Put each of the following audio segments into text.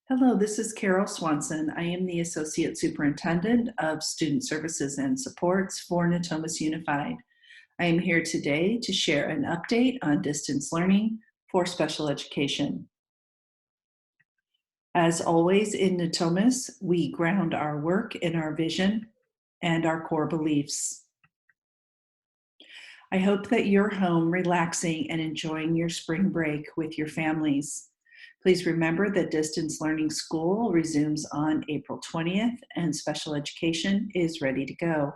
Hello, this is Carol Swanson. I am the Associate Superintendent of Student Services and Supports for Natomas Unified. I am here today to share an update on distance learning for special education. As always in Natomas, we ground our work in our vision and our core beliefs. I hope that you're home relaxing and enjoying your spring break with your families. Please remember that distance learning school resumes on April 20th and special education is ready to go.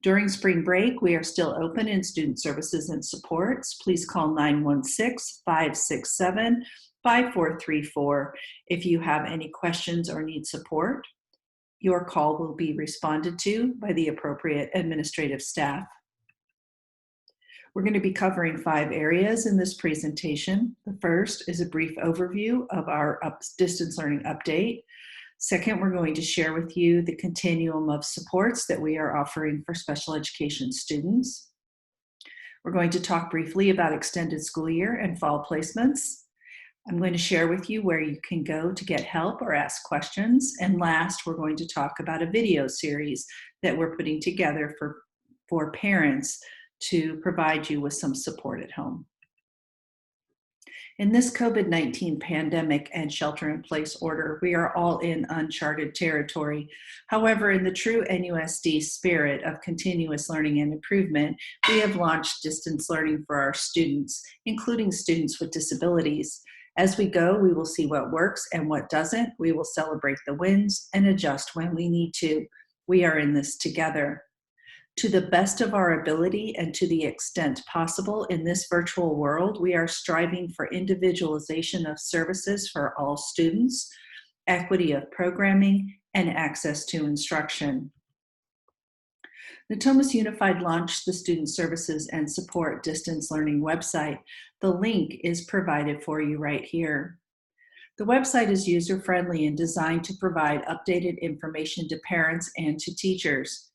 During spring break, we are still open in student services and supports. Please call 916-567-5434 if you have any questions or need support. Your call will be responded to by the appropriate administrative staff. We're going to be covering 5 areas in this presentation. The first is a brief overview of our distance learning update. Second, we're going to share with you the continuum of supports that we are offering for special education students. We're going to talk briefly about extended school year and fall placements. I'm going to share with you where you can go to get help or ask questions. And last, we're going to talk about a video series that we're putting together for parents to provide you with some support at home. In this COVID-19 pandemic and shelter-in-place order, we are all in uncharted territory. However, in the true NUSD spirit of continuous learning and improvement, we have launched distance learning for our students, including students with disabilities. As we go, we will see what works and what doesn't. We will celebrate the wins and adjust when we need to. We are in this together. To the best of our ability and to the extent possible in this virtual world, we are striving for individualization of services for all students, equity of programming, and access to instruction. Natomas Unified launched the Student Services and Support Distance Learning website. The link is provided for you right here. The website is user-friendly and designed to provide updated information to parents and to teachers.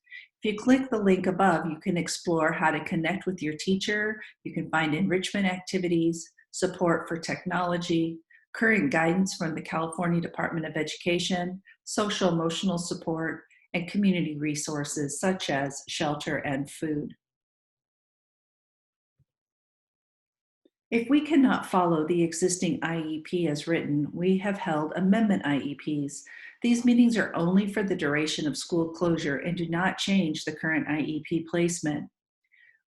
If you click the link above, you can explore how to connect with your teacher. You can find enrichment activities, support for technology, current guidance from the California Department of Education, social emotional support, and community resources such as shelter and food. If we cannot follow the existing IEP as written, we have held amendment IEPs. These meetings are only for the duration of school closure and do not change the current IEP placement.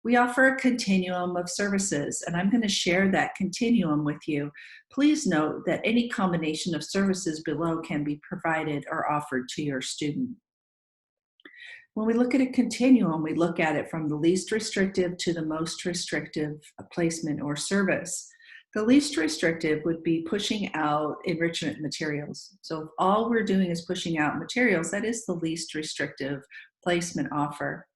We offer a continuum of services, and I'm going to share that continuum with you. Please note that any combination of services below can be provided or offered to your student. When we look at a continuum, we look at it from the least restrictive to the most restrictive placement or service. The least restrictive would be pushing out enrichment materials. So if all we're doing is pushing out materials, that is the least restrictive placement offer.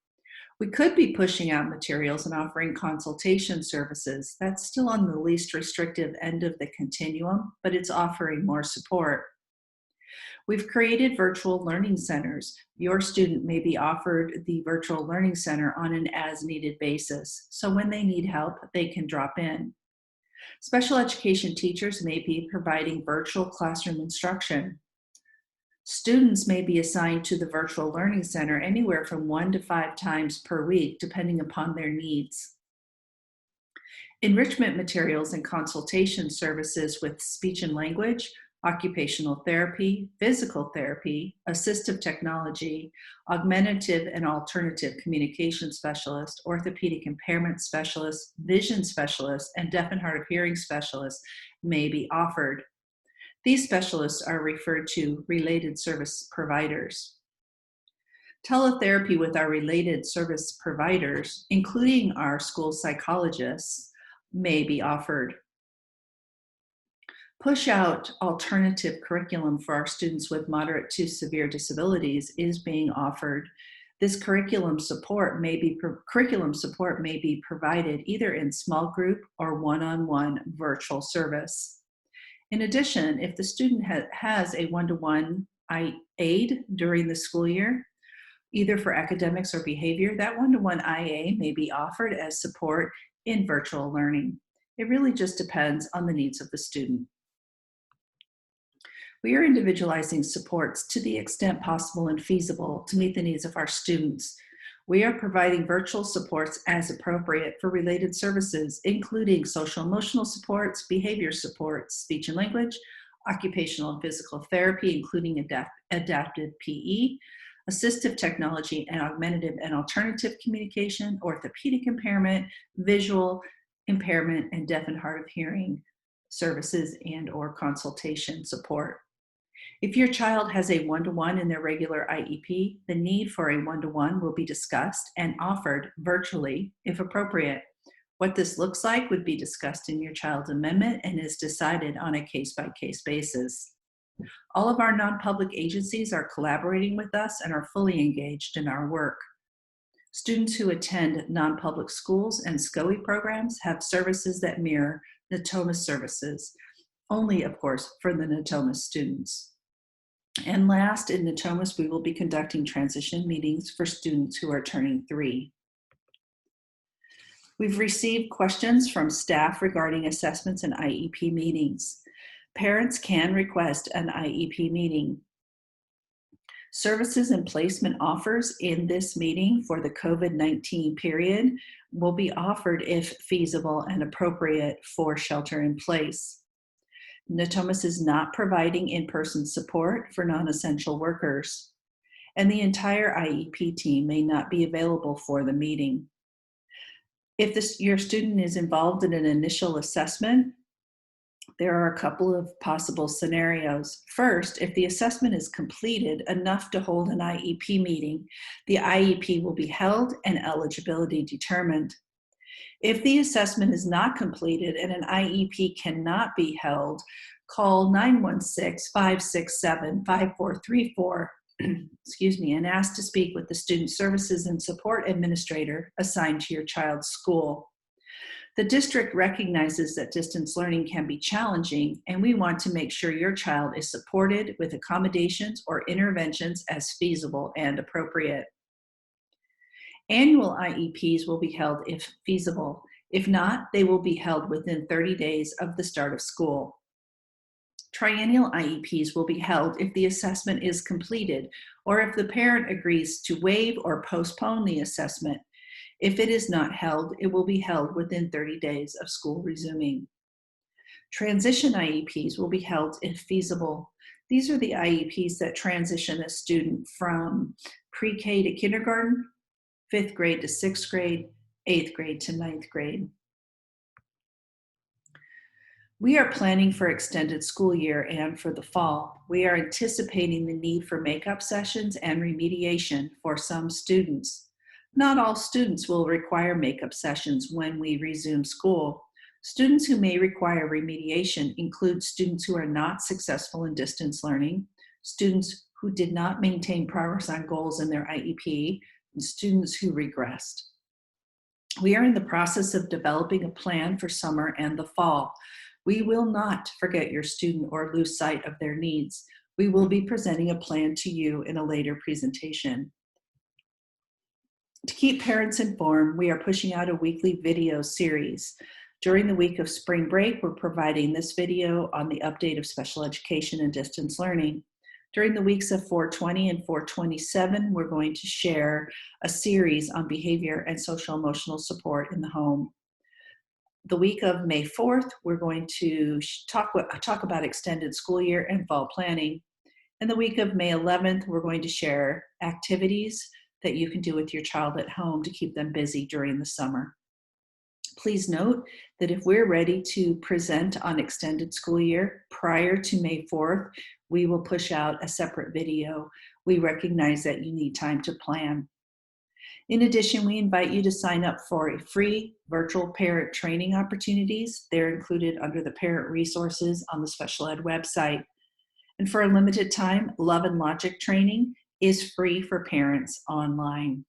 We could be pushing out materials and offering consultation services. That's still on the least restrictive end of the continuum, but it's offering more support. We've created virtual learning centers. Your student may be offered the virtual learning center on an as-needed basis. So when they need help, they can drop in. Special education teachers may be providing virtual classroom instruction. Students may be assigned to the virtual learning center anywhere from 1 to 5 times per week, depending upon their needs. Enrichment materials and consultation services with speech and language, occupational therapy, physical therapy, assistive technology, augmentative and alternative communication specialist, orthopedic impairment specialist, vision specialist, and deaf and hard of hearing specialist may be offered. These specialists are referred to related service providers. Teletherapy with our related service providers, including our school psychologists, may be offered. Push out alternative curriculum for our students with moderate to severe disabilities is being offered. This curriculum support may be provided either in small group or one-on-one virtual service. In addition, if the student has a one-to-one aide during the school year, either for academics or behavior, that one-to-one IA may be offered as support in virtual learning. It really just depends on the needs of the student. We are individualizing supports to the extent possible and feasible to meet the needs of our students. We are providing virtual supports as appropriate for related services, including social emotional supports, behavior supports, speech and language, occupational and physical therapy, including adapted PE, assistive technology and augmentative and alternative communication, orthopedic impairment, visual impairment, and deaf and hard of hearing services and or consultation support. If your child has a one-to-one in their regular IEP, the need for a one-to-one will be discussed and offered virtually if appropriate. What this looks like would be discussed in your child's amendment and is decided on a case-by-case basis. All of our non-public agencies are collaborating with us and are fully engaged in our work. Students who attend non-public schools and SCOE programs have services that mirror Natomas services, only, of course, for the Natomas students. And last, in Natomas, we will be conducting transition meetings for students who are turning 3. We've received questions from staff regarding assessments and IEP meetings. Parents can request an IEP meeting. Services and placement offers in this meeting for the COVID-19 period will be offered if feasible and appropriate for shelter in place. Natomas is not providing in-person support for non-essential workers, and the entire IEP team may not be available for the meeting. If your student is involved in an initial assessment, there are a couple of possible scenarios. First, if the assessment is completed enough to hold an IEP meeting, the IEP will be held and eligibility determined. If the assessment is not completed and an IEP cannot be held, call 916-567-5434 and ask to speak with the Student Services and Support Administrator assigned to your child's school. The district recognizes that distance learning can be challenging, and we want to make sure your child is supported with accommodations or interventions as feasible and appropriate. Annual IEPs will be held if feasible. If not, they will be held within 30 days of the start of school. Triennial IEPs will be held if the assessment is completed or if the parent agrees to waive or postpone the assessment. If it is not held, it will be held within 30 days of school resuming. Transition IEPs will be held if feasible. These are the IEPs that transition a student from pre-K to kindergarten, 5th grade to 6th grade, 8th grade to 9th grade. We are planning for extended school year and for the fall. We are anticipating the need for makeup sessions and remediation for some students. Not all students will require makeup sessions when we resume school. Students who may require remediation include students who are not successful in distance learning, students who did not maintain progress on goals in their IEP, and students who regressed. We are in the process of developing a plan for summer and the fall. We will not forget your student or lose sight of their needs. We will be presenting a plan to you in a later presentation. To keep parents informed, we are pushing out a weekly video series. During the week of spring break, we're providing this video on the update of special education and distance learning. During the weeks of 420 and 427, we're going to share a series on behavior and social emotional support in the home. The week of May 4th, we're going to talk about extended school year and fall planning. And the week of May 11th, we're going to share activities that you can do with your child at home to keep them busy during the summer. Please note that if we're ready to present on extended school year prior to May 4th, we will push out a separate video. We recognize that you need time to plan. In addition, we invite you to sign up for a free virtual parent training opportunities. They're included under the parent resources on the special ed website. And for a limited time, Love and Logic training is free for parents online.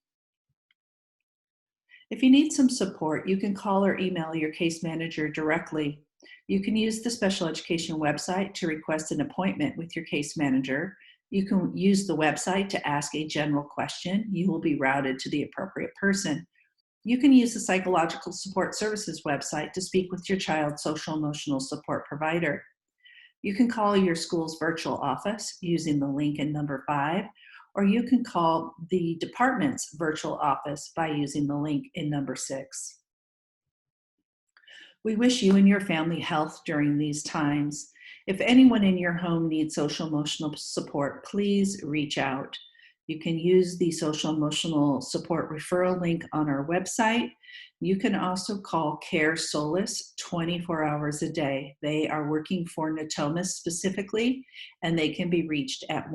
If you need some support, you can call or email your case manager directly. You can use the special education website to request an appointment with your case manager. You can use the website to ask a general question. You will be routed to the appropriate person. You can use the Psychological Support Services website to speak with your child's social emotional support provider. You can call your school's virtual office using the link in number 5, or you can call the department's virtual office by using the link in number 6. We wish you and your family health during these times. If anyone in your home needs social emotional support, please reach out. You can use the social emotional support referral link on our website. You can also call Care Solace 24 hours a day. They are working for Natomas specifically, and they can be reached at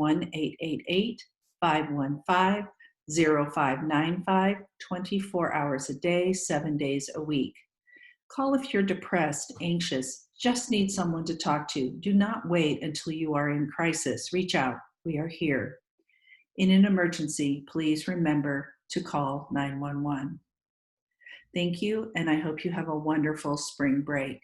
1-888-515-0595, 24 hours a day, 7 days a week. Call if you're depressed, anxious, just need someone to talk to. Do not wait until you are in crisis. Reach out. We are here. In an emergency, please remember to call 911. Thank you, and I hope you have a wonderful spring break.